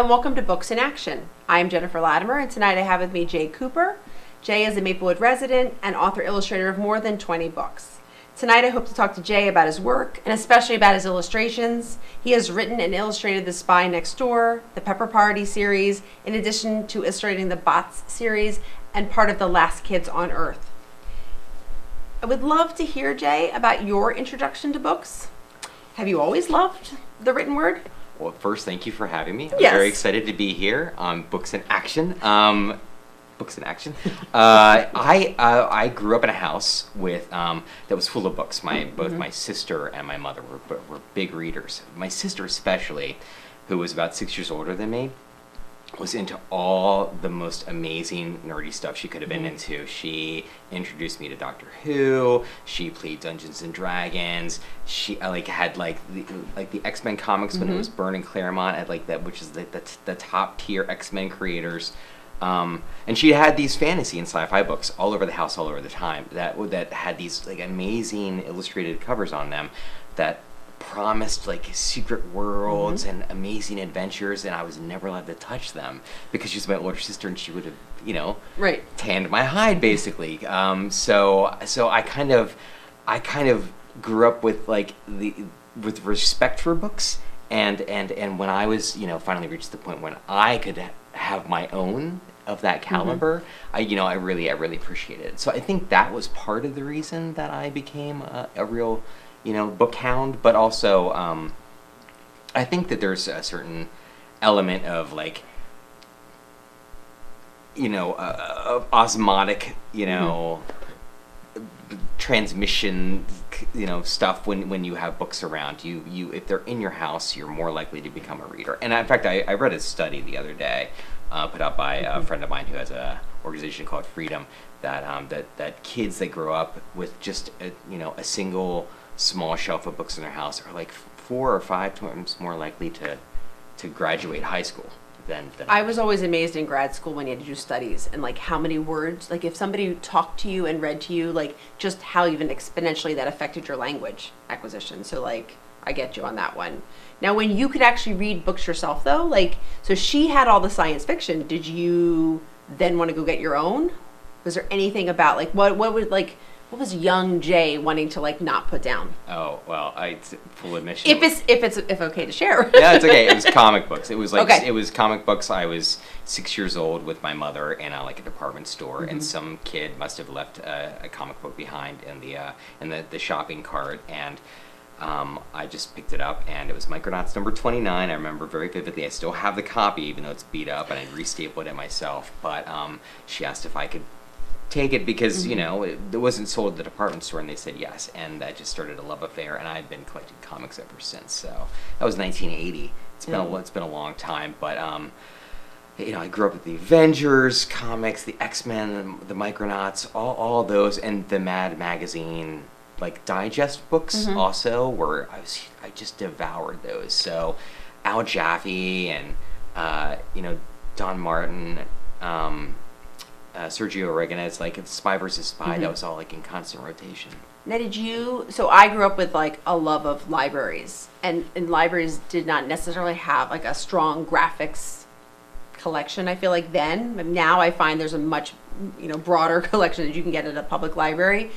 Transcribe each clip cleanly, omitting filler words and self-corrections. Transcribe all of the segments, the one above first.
and welcome to Books in Action. I'm Jennifer Latimer, and tonight I have with me Jay Cooper. Jay is a Maplewood resident and author-illustrator of more than 20 books. Tonight I hope to talk to Jay about his work, and especially about his illustrations. He has written and illustrated The Spy Next Door, the Pepper Party series, in addition to illustrating the Bots series and part of The Last Kids on Earth. I would love to hear, Jay, about your introduction to books. Have you always loved the written word? Well, first, thank you for having me. I'm Yes. very excited to be here on Books in Action. Books in Action. I grew up in a house with that was full of books. Both my sister and my mother were big readers. My sister especially, who was about 6 years older than me, was into all the most amazing nerdy stuff she could have been into. She introduced me to Doctor Who. She played Dungeons and Dragons. She had the X-Men comics when it was Byrne and Claremont at which is the top tier X-Men creators. And she had these fantasy and sci-fi books all over the house, all over the time that had these amazing illustrated covers on them that promised secret worlds and amazing adventures, and I was never allowed to touch them because she was my older sister and she would have tanned my hide basically. So I kind of grew up with with respect for books, and when I was finally reached the point when I could have my own of that caliber, I really appreciated it. So I think that was part of the reason that I became a real book hound, but also I think that there's a certain element of of osmotic transmission stuff when you have books around you if they're in your house, you're more likely to become a reader. And in fact, I read a study the other day put out by a friend of mine who has a organization called Freedom that kids that grow up with just a single small shelf of books in their house are 4 or 5 times more likely to graduate high school than I was always amazed in grad school when you had to do studies and how many words, if somebody talked to you and read to you, just how even exponentially that affected your language acquisition. So I get you on that one. Now, when you could actually read books yourself though, so she had all the science fiction, did you then want to go get your own? Was there anything about what was young Jay wanting to not put down? Oh well, it's full admission. If okay to share. Yeah, it's okay. It was comic books. It was Okay. It was comic books. I was 6 years old with my mother in a department store, and some kid must have left a comic book behind in the shopping cart, and I just picked it up, and it was Micronauts number 29. I remember very vividly. I still have the copy, even though it's beat up, and I restapled it myself. But she asked if I could take it because it wasn't sold at the department store, and they said yes, and that just started a love affair, and I've been collecting comics ever since. So that was 1980. It's been a long time, but I grew up with the Avengers comics, the X-Men, the Micronauts, all those, and the Mad magazine digest books also, where I just devoured those. So Al Jaffe and Don Martin, Sergio Aragonés, Spy versus Spy, that was all in constant rotation. Now so I grew up with a love of libraries, and libraries did not necessarily have a strong graphics collection, I feel then. Now I find there's a much broader collection that you can get at a public library.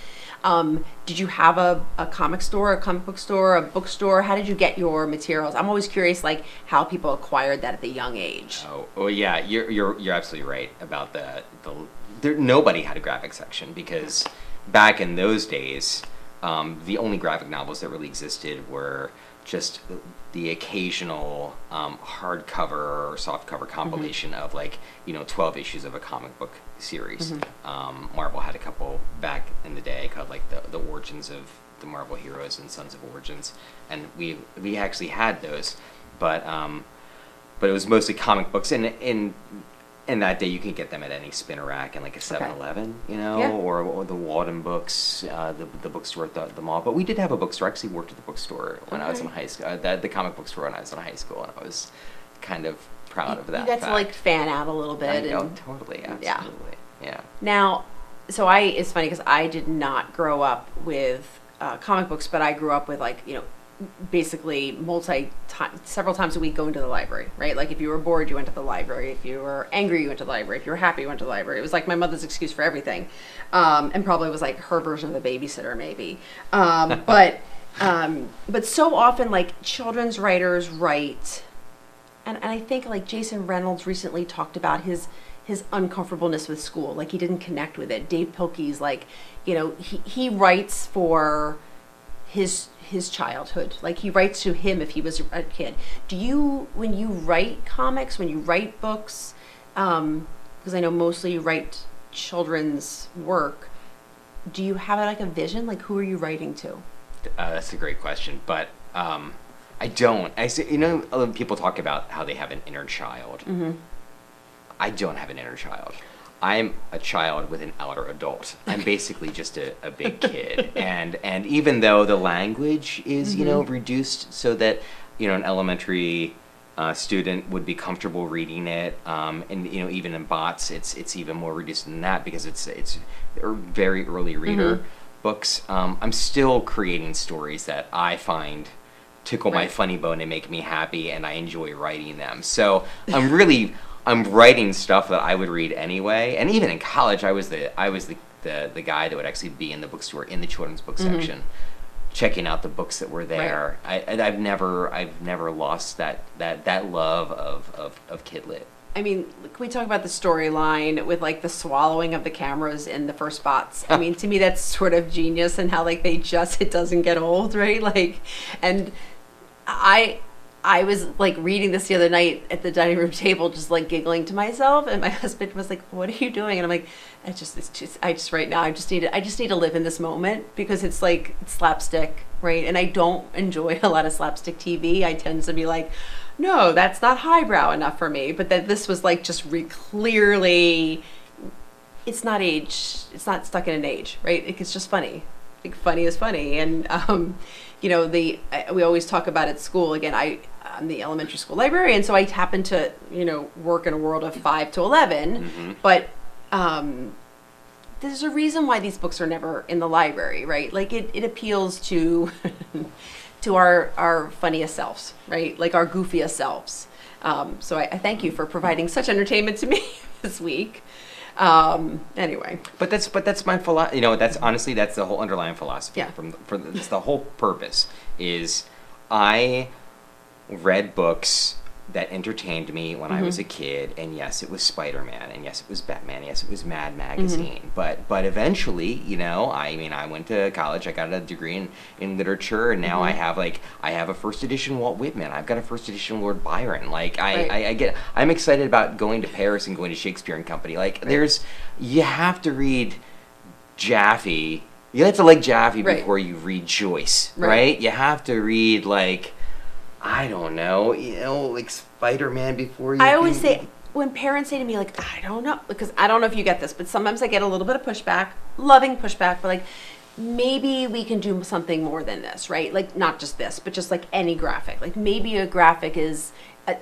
Did you have a comic store, a comic book store, a bookstore? How did you get your materials? I'm always curious, how people acquired that at the young age. Oh yeah, you're absolutely right about nobody had a graphic section, because back in those days, the only graphic novels that really existed were just the occasional hardcover or softcover compilation of 12 issues of a comic book series. Marvel had a couple back in the day called the Origins of the Marvel Heroes and Sons of Origins, and we actually had those, but it was mostly comic books, and in that day you could get them at any spinner rack and a 7-Eleven, or the Walden Books, the bookstore at the mall. But we did have a bookstore. I actually worked at the bookstore when I was in high school, the comic bookstore when I was in high school, and I was kind of proud of that. You got to fan out a little bit. Totally, absolutely, yeah. Now, it's funny because I did not grow up with comic books, but I grew up with basically several times a week going to the library, right? Like if you were bored, you went to the library. If you were angry, you went to the library. If you were happy, you went to the library. It was like my mother's excuse for everything, and probably was like her version of a babysitter, maybe. But so often, like children's writers write, and I think like Jason Reynolds recently talked about his uncomfortableness with school, like he didn't connect with it. Dave Pilkey's like, he writes for his childhood, like he writes to him if he was a kid. Do you, when you write comics, when you write books, because I know mostly you write children's work, do you have like a vision, like who are you writing to? That's a great question, but I don't. I see, people talk about how they have an inner child. Mm-hmm. I don't have an inner child. I'm a child with an outer adult. I'm basically just a big kid. And even though the language is, reduced so that, an elementary student would be comfortable reading it, and, even in bots, it's even more reduced than that because it's very early reader books. I'm still creating stories that I find tickle my funny bone and make me happy, and I enjoy writing them. So I'm writing stuff that I would read anyway, and even in college, I was the guy that would actually be in the bookstore in the children's book section, checking out the books that were there. Right. I've never lost that love of kid lit. I mean, can we talk about the storyline with like the swallowing of the cameras in the first bots? I mean, to me, that's sort of genius, and how like it doesn't get old, right? Like, and I was like reading this the other night at the dining room table, just like giggling to myself, and my husband was like, "What are you doing?" And I'm like, I just right now I just need to live in this moment, because it's like it's slapstick, right? And I don't enjoy a lot of slapstick TV. I tend to be like, no, that's not highbrow enough for me. But that this was like just clearly, it's not stuck in an age, right? It's just funny. Like funny is funny, and we always talk about at school. Again, I'm the elementary school librarian, so I happen to work in a world of 5 to 11. But there's a reason why these books are never in the library, right? Like it appeals to to our funniest selves, right? Like our goofiest selves. So I thank you for providing such entertainment to me this week. Anyway, but that's my philosophy. That's honestly that's the whole underlying philosophy. Yeah. It's the whole purpose is I read books that entertained me when I was a kid, and yes, it was Spider-Man, and yes, it was Batman, yes, it was Mad Magazine, but eventually, I went to college, I got a degree in literature, and now I have a first edition Walt Whitman, I've got a first edition Lord Byron, I'm excited about going to Paris and going to Shakespeare and Company, you have to read Jaffe, you have to like Jaffe before you read Joyce, right? You have to read I don't know, like Spider-Man before you. I always say, when parents say to me, like, I don't know, because I don't know if you get this, but sometimes I get a little bit of pushback, loving pushback, but like, maybe we can do something more than this, right? Like, not just this, but just like any graphic. Like, maybe a graphic is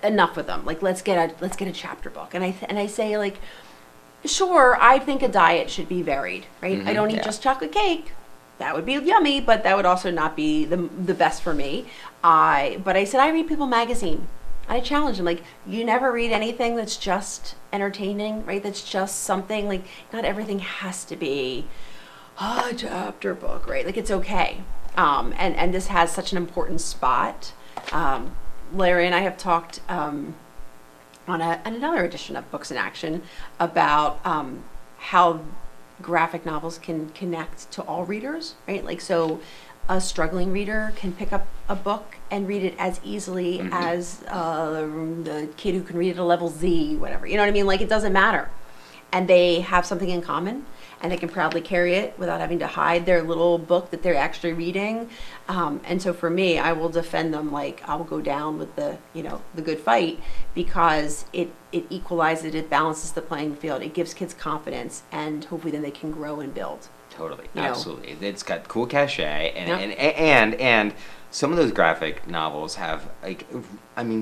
enough with them. Like, let's get a chapter book. And I say, like, sure, I think a diet should be varied, right? I don't eat just chocolate cake. That would be yummy, but that would also not be the best for me. But I said, I read People magazine. I challenge them, like, you never read anything that's just entertaining, right? That's just something, like, not everything has to be a chapter book, right? Like, it's okay. And this has such an important spot. Larry and I have talked on another edition of Books in Action about how graphic novels can connect to all readers, right? Like, so a struggling reader can pick up a book and read it as easily as the kid who can read it at a level Z, whatever. You know what I mean? Like, it doesn't matter. And they have something in common, and they can proudly carry it without having to hide their little book that they're actually reading. And so for me, I will defend them. Like, I will go down with the good fight, because it equalizes, it balances the playing field. It gives kids confidence, and hopefully then they can grow and build. Totally, absolutely. It's got cool cachet, and some of those graphic novels have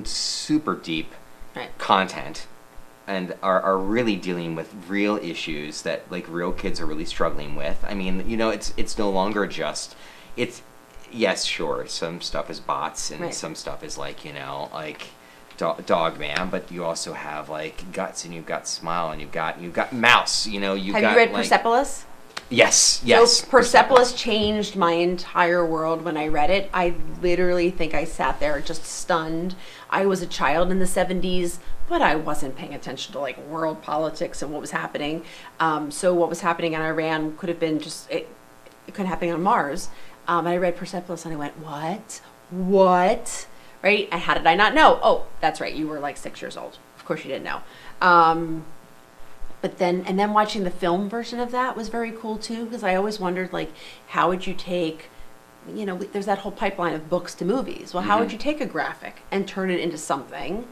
super deep content, and are really dealing with real issues that real kids are really struggling with. I mean, it's no longer just yes, sure. Some stuff is bots, and Right. some stuff is like, like Dog Man. But you also have like Guts, and you've got Smile, and you've got Mouse. You've Have got you read like, Persepolis? Yes, yes. So Persepolis changed my entire world when I read it. I literally think I sat there just stunned. I was a child in the 70s, but I wasn't paying attention to like world politics and what was happening. So what was happening in Iran could have been it could happen on Mars. And I read Persepolis and I went, what? Right? And how did I not know? Oh, that's right. You were like 6 years old. Of course you didn't know. But then watching the film version of that was very cool too, because I always wondered, like, how would you take, there's that whole pipeline of books to movies. Well, how would you take a graphic and turn it into something?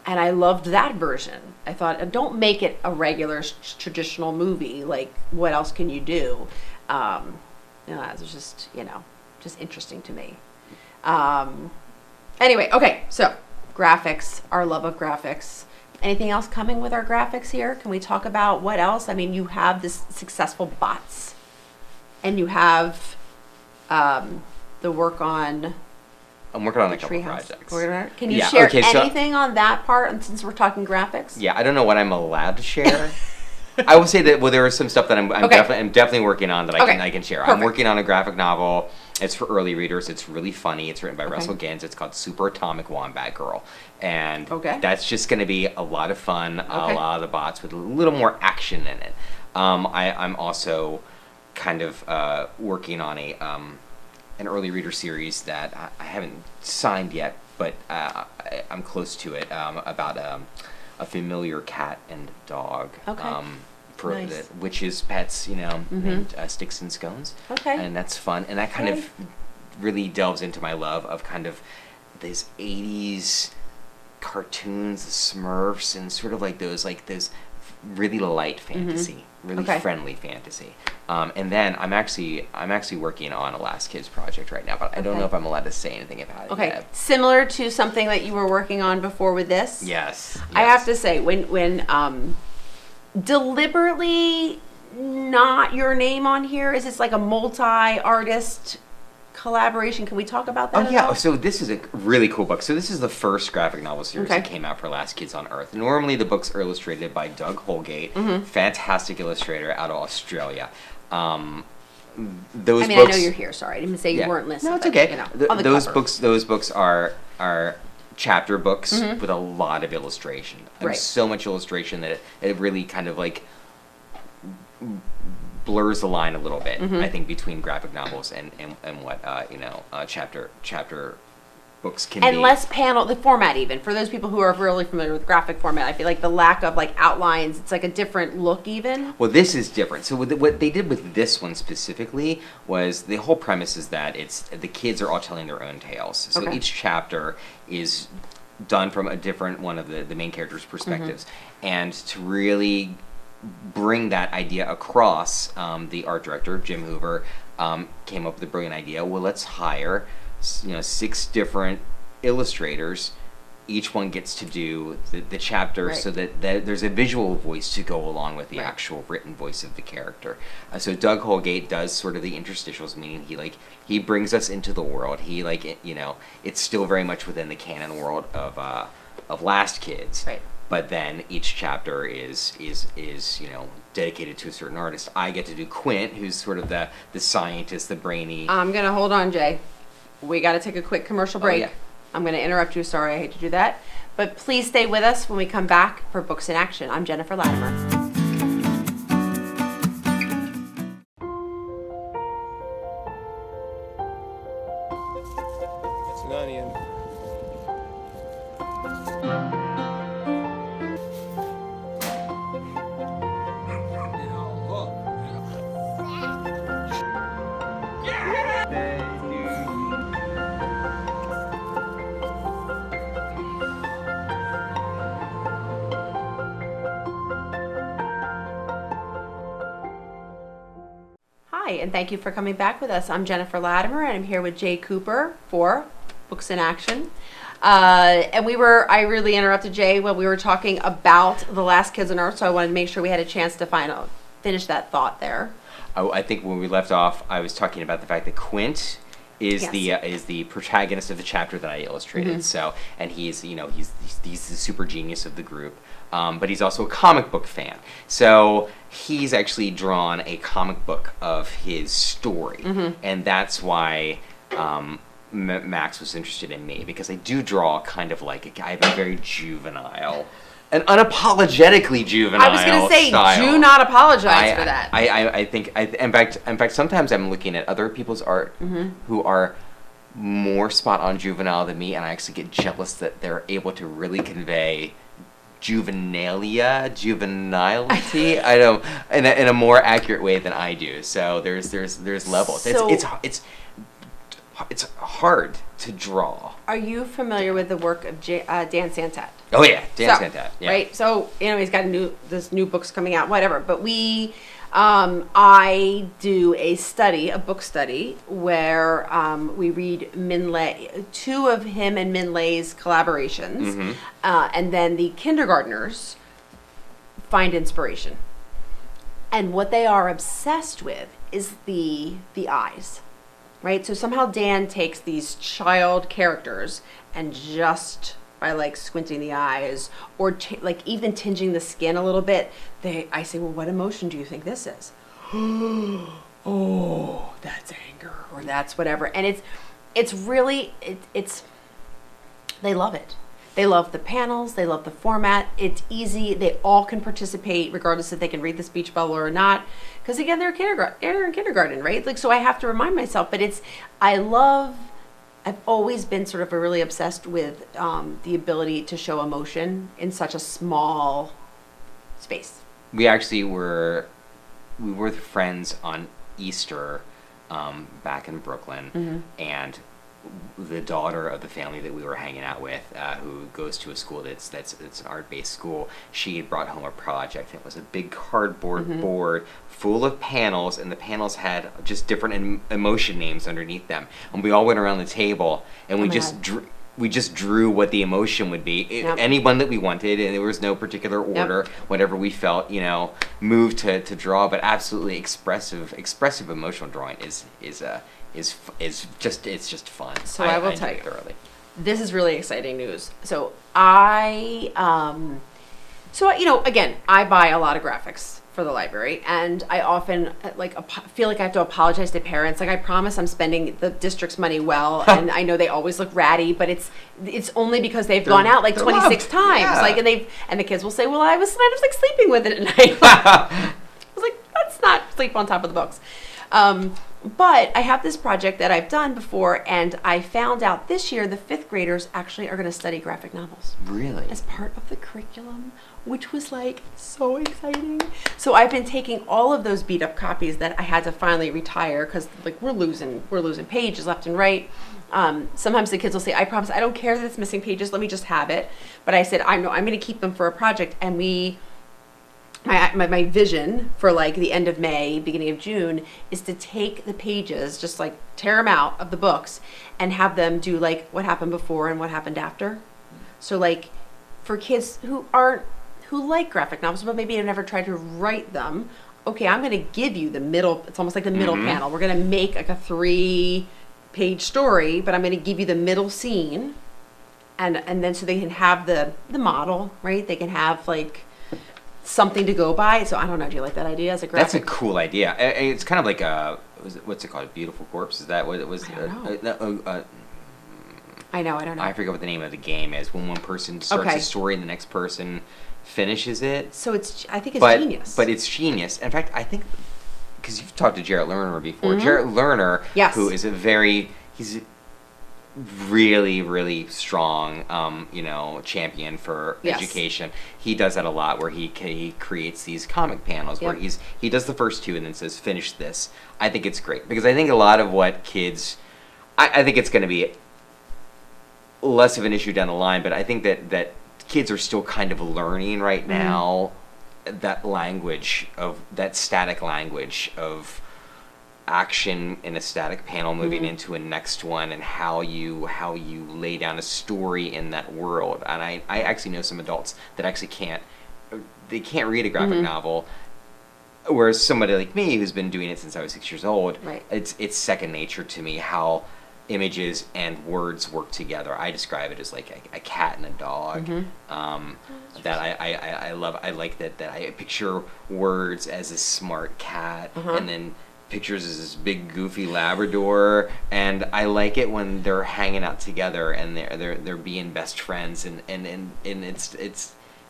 And I loved that version. I thought, don't make it a regular traditional movie. Like, what else can you do? It was just interesting to me. Anyway, okay, so graphics, our love of graphics. Anything else coming with our graphics here? Can we talk about what else? I mean, you have this successful bots, and you have the work on. I'm working on a couple Treehouse. projects. Can you share anything on that part? And since we're talking graphics, Yeah, I don't know what I'm allowed to share. I will say that there is some stuff that I'm definitely working on that I can share. Perfect. I'm working on a graphic novel. It's for early readers. It's really funny. It's written by Russell Gins. It's called Super Atomic Wombat Girl, and that's just going to be a lot of fun. A lot of the bots with a little more action in it. I'm also kind of working on an early reader series that I haven't signed yet, but I'm close to it, about a familiar cat and dog. For Nice. the witches' pets, named Sticks and Scones. And that's fun. And that kind of really delves into my love of kind of those 80s cartoons, the Smurfs, and sort of like those really light fantasy, really friendly fantasy. And then I'm actually working on a Last Kids project right now, but I don't know if I'm allowed to say anything about it yet. Similar to something that you were working on before with this. Yes. I have to say, when deliberately not your name on here, is this like a multi-artist collaboration? Can we talk about that? Oh yeah, so this is a really cool book. So this is the first graphic novel series that came out for Last Kids on Earth. Normally the books are illustrated by Doug Holgate, fantastic illustrator out of Australia. I Books, know you're here. Sorry, I didn't say you weren't listening. No, it's okay. Those cover. books are chapter books with a lot of illustration. There's so much illustration that it really kind of like blurs the line a little bit, I think, between graphic novels and what chapter books can be. And less panel, the format even. For those people who are really familiar with graphic format, I feel like the lack of like outlines, it's like a different look even. Well, this is different. So what they did with this one specifically was the whole premise is that the kids are all telling their own tales. So each chapter is done from a different one of the main characters' perspectives. And to really bring that idea across, the art director, Jim Hoover, came up with a brilliant idea. Well, let's hire 6 different illustrators. Each one gets to do the chapter so that there's a visual voice to go along with the actual written voice of the character. So Doug Holgate does sort of the interstitials, meaning he brings us into the world. He it's still very much within the canon world of Last Kids. But then each chapter is dedicated to a certain artist. I get to do Quint, who's sort of the scientist, the brainy. I'm gonna hold on, Jay. We got to take a quick commercial break. I'm going to interrupt you. Sorry, I hate to do that. But please stay with us when we come back for Books in Action. I'm Jennifer Latimer. It's an onion. Hi, and thank you for coming back with us. I'm Jennifer Latimer, and I'm here with Jay Cooper for Books in Action. And I really interrupted Jay when we were talking about The Last Kids on Earth, so I wanted to make sure we had a chance to finish that thought there. I think when we left off, I was talking about the fact that Quint is Yes. is the protagonist of the chapter that I illustrated. So, and he's he's the super genius of the group, but he's also a comic book fan. So he's actually drawn a comic book of his story, and that's why. Max was interested in me because I do draw kind of like a guy, I have a very juvenile, an unapologetically juvenile. I was going to say, style. do not apologize for that. I think, in fact, sometimes I'm looking at other people's art who are more spot on juvenile than me, and I actually get jealous that they're able to really convey juvenility. I don't, in a more accurate way than I do. So there's levels. So- It's hard to draw. Are you familiar with the work of Dan Santat? Oh yeah, Dan So, Santat. Yeah. Right. So he's got this new book's coming out, whatever. But I do a book study where we read Min Lei, two of him and Min Lei's collaborations, and then the kindergartners find inspiration. And what they are obsessed with is the eyes. Right? So somehow Dan takes these child characters and just by like squinting the eyes or like even tinging the skin a little bit, I say, well, what emotion do you think this is? Oh, that's anger or that's whatever. And it's really, they love it. They love the panels. They love the format. It's easy. They all can participate regardless if they can read the speech bubble or not. Because again, they're in kindergarten, right? Like, so I have to remind myself, but I've always been sort of really obsessed with the ability to show emotion in such a small space. We actually were friends on Easter back in Brooklyn, and the daughter of the family that we were hanging out with, who goes to a school it's an art-based school, she had brought home a project. It was a big cardboard board full of panels, and the panels had just different emotion names underneath them. And we all went around the table, and we just drew what the emotion would be. Anyone that we wanted, and there was no particular order. Whatever we felt, moved to draw. But absolutely expressive emotional drawing is just fun. So I will tell you, thoroughly. This is really exciting news. So again, I buy a lot of graphics for the library, and I often feel like I have to apologize to parents. Like, I promise I'm spending the district's money well, and I know they always look ratty, but it's only because they've gone out like 26 times. Yeah. Like, and the kids will say, "Well, I was like sleeping with it at night." I was like, "That's not sleep on top of the books." But I have this project that I've done before, and I found out this year the 5th graders actually are going to study graphic novels. Really? As part of the curriculum, which was like so exciting. So I've been taking all of those beat up copies that I had to finally retire because like we're losing pages left and right. Sometimes the kids will say, "I promise I don't care that it's missing pages, let me just have it." But I said, I'm going to keep them for a project, and my vision for like the end of May, beginning of June, is to take the pages, just like tear them out of the books, and have them do like what happened before and what happened after. So like for kids who like graphic novels, but maybe have never tried to write them, okay, I'm going to give you the middle. It's almost like the middle panel. We're going to make like a 3-page story, but I'm going to give you the middle scene, and then so they can have the model, right? They can have like something to go by. So I don't know. Do you like that idea as a graphic? That's a cool idea. It's kind of like what's it called? Beautiful Corpse? Is that what it was? I don't know. I don't know. I forget what the name of the game is. When one person starts a story and the next person finishes it. So I think it's genius. But it's genius. In fact, I think because you've talked to Jarrett Lerner before. Jarrett Lerner, who is he's really, really strong, champion for education. He does that a lot, where he creates these comic panels where he does the first 2 and then says, "Finish this." I think it's great because I think a lot of what kids, I think it's going to be less of an issue down the line, but I think that kids are still kind of learning right now that static language of action in a static panel moving into a next one, and how you lay down a story in that world. And I actually know some adults that actually can't read a graphic novel, whereas somebody like me who's been doing it since I was 6 years old, it's second nature to me how images and words work together. I describe it as like a cat and a dog. That I love. I like that I picture words as a smart cat, and then pictures as this big goofy Labrador, and I like it when they're hanging out together and they're being best friends, and it's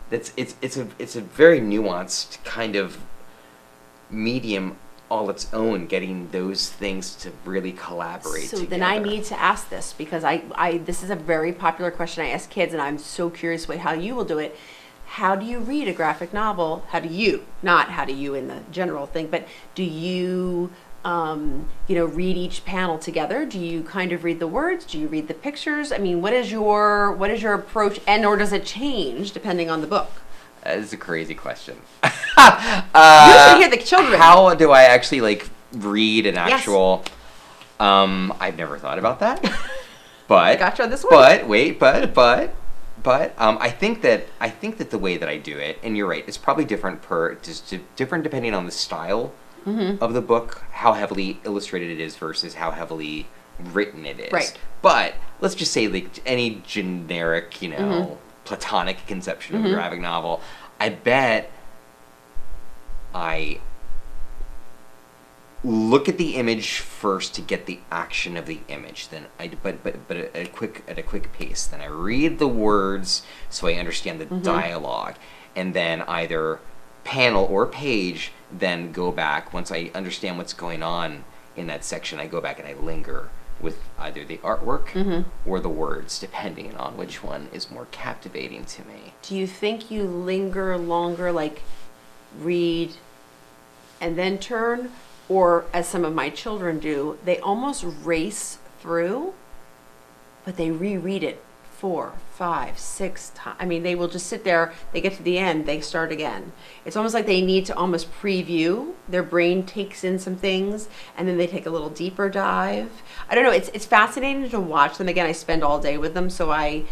a very nuanced kind of medium all its own, getting those things to really collaborate so together. then I need to ask this, because I this is a very popular question I ask kids, and I'm so curious how you will do it. How do you read a graphic novel? How do you, not how do you in the general thing, but do you read each panel together? Do you kind of read the words? Do you read the pictures? I mean, what is your approach, and or does it change depending on the book? That is a crazy question. You should hear the children. How do I actually like read an actual? I've never thought about that. But gotcha this one. But I think that the way that I do it, and you're right, it's probably different different depending on the style of the book, how heavily illustrated it is versus how heavily written it is. Right. But let's just say like any generic, platonic conception of a graphic novel, I bet I look at the image first to get the action of the image. Then but at a quick pace. Then I read the words so I understand the dialogue, and then either panel or page. Then go back once I understand what's going on in that section. I go back and I linger with either the artwork or the words, depending on which one is more captivating to me. Do you think you linger longer, like read and then turn? Or, as some of my children do, they almost race through, but they reread it 4, 5, 6 times. I mean, they will just sit there, they get to the end, they start again. It's almost like they need to almost preview. Their brain takes in some things, and then they take a little deeper dive. I don't know, it's fascinating to watch them. Again, I spend all day with them, so I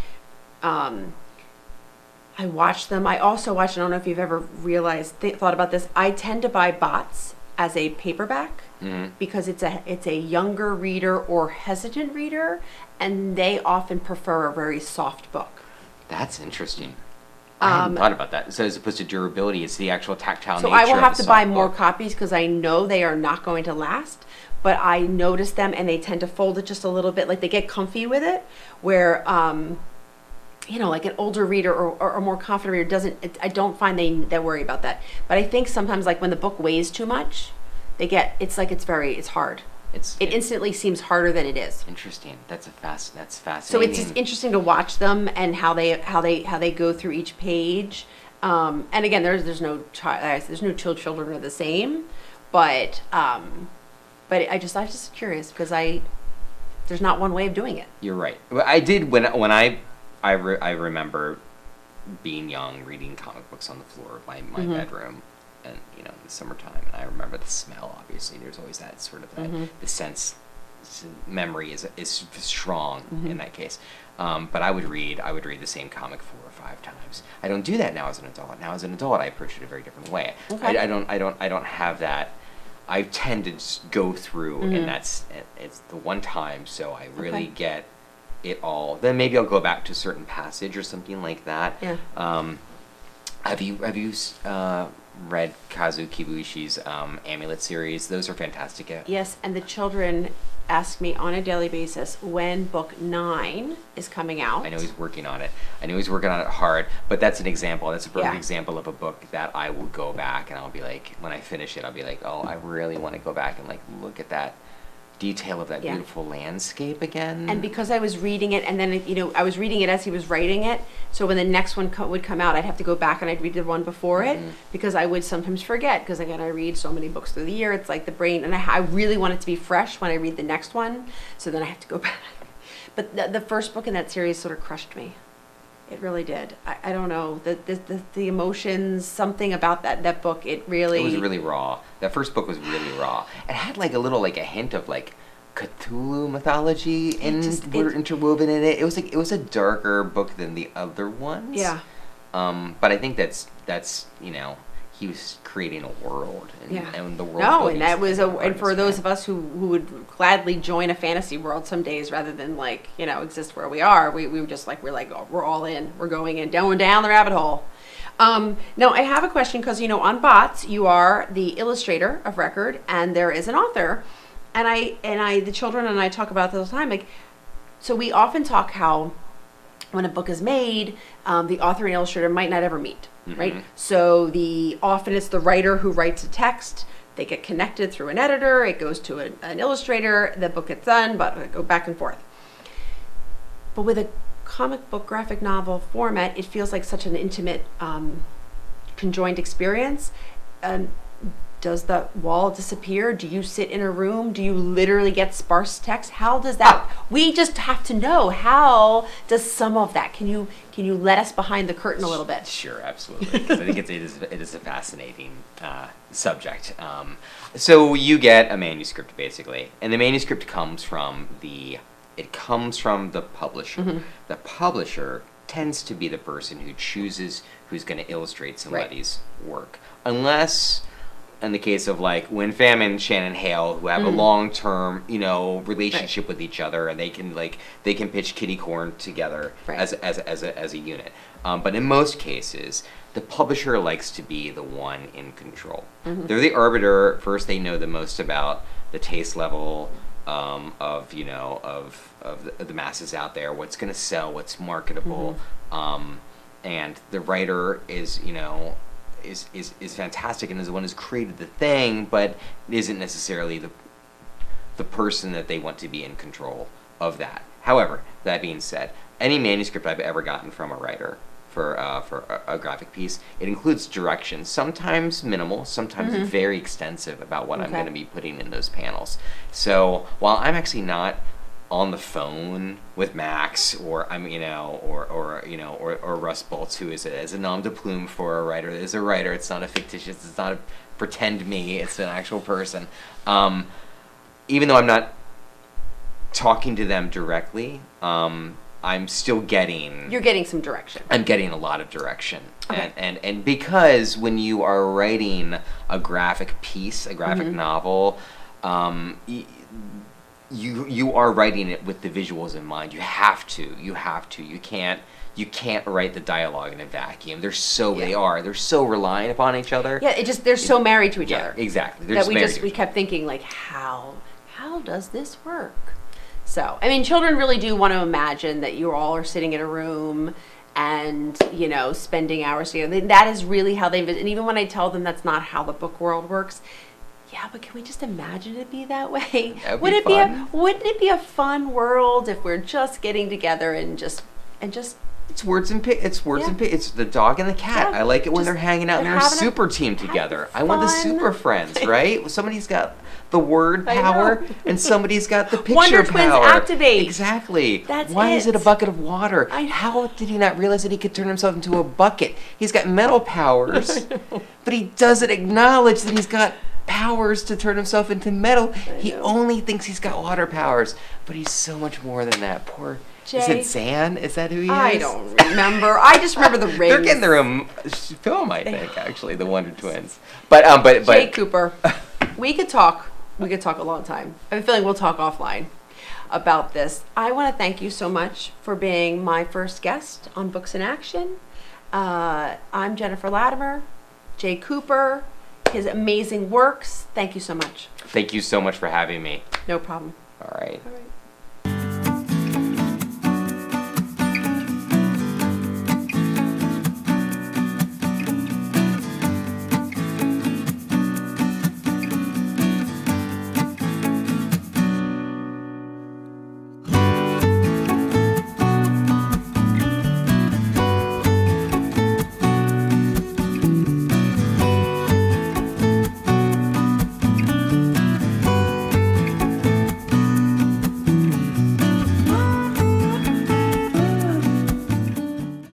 watch them. I also watch, I don't know if you've ever thought about this, I tend to buy Bots as a paperback because it's a younger reader or hesitant reader, and they often prefer a very soft book. That's interesting. I hadn't thought about that. So as opposed to durability, it's the actual tactile nature. So I will have of the to buy soft more book. copies because I know they are not going to last. But I notice them, and they tend to fold it just a little bit, like they get comfy with it. Where like an older reader or a more confident reader doesn't. I don't find they worry about that. But I think sometimes, like when the book weighs too much, it's hard. It instantly seems harder than it is. Interesting. That's fascinating. So it's just interesting to watch them and how they go through each page. And again, there's no two children are the same, but I just curious because there's not one way of doing it. You're right. I did when I remember being young, reading comic books on the floor of my bedroom. And in the summertime, and I remember the smell. Obviously, there's always that sort of the sense, memory is strong in that case. But I would read the same comic 4 or 5 times. I don't do that now as an adult. Now as an adult, I approach it a very different way. Okay. I don't have that. I tend to just go through, and it's the one time, so I really get it all. Then maybe I'll go back to a certain passage or something like that. Yeah. Have you read Kazu Kibuishi's Amulet series? Those are fantastic. Yes, and the children ask me on a daily basis when book 9 is coming out. I know he's working on it. I know he's working on it hard, but that's an example. That's a perfect example of a book that I will go back and I'll be like, when I finish it, I'll be like, oh, I really want to go back and like look at that detail of that beautiful landscape again. And because I was reading it, and then I was reading it as he was writing it, so when the next one would come out, I'd have to go back and I'd read the one before it, because I would sometimes forget, because again, I read so many books through the year, it's like the brain, and I really want it to be fresh when I read the next one, so then I have to go back. But the first book in that series sort of crushed me. It really did. I don't know, the emotions, something about that book, it was really raw. That first book was really raw. It had like a hint of like Cthulhu mythology interwoven in it. It was a darker book than the other ones. Yeah. But I think that's he was creating a world, and, Yeah. and the world. No, and that was building and for was those fan- of us who would gladly join a fantasy world some days rather than like, exist where we are, we were just like, oh, we're all in. We're going in, down the rabbit hole. Now I have a question because, on Bots, you are the illustrator of record and there is an author. And the children and I talk about this all the time. Like, so we often talk how when a book is made, the author and illustrator might not ever meet, right? So often it's the writer who writes a text. They get connected through an editor. It goes to an illustrator. The book gets done, but it go back and forth. But with a comic book graphic novel format, it feels like such an intimate, conjoined experience. Does the wall disappear? Do you sit in a room? Do you literally get sparse text? How does that? We just have to know, how does some of that? Can you let us behind the curtain a little bit? Sure, absolutely. 'Cause I think it is a fascinating subject. So you get a manuscript basically, and the manuscript comes from the publisher. The publisher tends to be the person who chooses who's going to illustrate somebody's work, unless, in the case of like Win Pham and Shannon Hale, who have a long-term, relationship with each other, and they can pitch Kitty Corn together as a unit. But in most cases, the publisher likes to be the one in control. They're the arbiter. First, they know the most about the taste level of the masses out there, what's going to sell, what's marketable, and the writer is fantastic and is the one who's created the thing, but isn't necessarily the person that they want to be in control of that. However, that being said, any manuscript I've ever gotten from a writer for a graphic piece, it includes directions, sometimes minimal, sometimes very extensive about what I'm going to be putting in those panels. So while I'm actually not on the phone with Max or Russ Boltz, who is a nom de plume for a writer. It is a writer. It's not a fictitious. It's not a pretend me. It's an actual person. Even though I'm not talking to them directly, I'm still getting. You're getting some direction. I'm getting a lot of direction, okay. and because when you are writing a graphic piece, a graphic novel, you are writing it with the visuals in mind. You have to. You can't write the dialogue in a vacuum. They're so reliant upon each other. Yeah, they're so married to each other. Exactly. We kept thinking like, how does this work? So, I mean, children really do want to imagine that you all are sitting in a room and, spending hours together. That is really how and even when I tell them that's not how the book world works, yeah, but can we just imagine it be that way? Wouldn't it be a fun world if we're just getting together and just it's words and it's the dog and the cat. I like it when they're hanging out and they're a super team together. I want the super friends, right? Somebody's got the word power and somebody's got the picture Wonder power. Twins activate. Exactly. That's Why it. is it a bucket of water? How did he not realize that he could turn himself into a bucket? He's got metal powers, but he doesn't acknowledge that he's got powers to turn himself into metal. He only thinks he's got water powers, but he's so much more than that. Poor Jay. Is it Zan? Is that who he is? I don't remember. I just remember the rings. They're getting their own film, I think, actually, the Wonder Twins. But Jay Cooper, we could talk a long time. I have a feeling we'll talk offline about this. I want to thank you so much for being my first guest on Books in Action. I'm Jennifer Latimer. Jay Cooper, his amazing works. Thank you so much. Thank you so much for having me. No problem. All right. All right.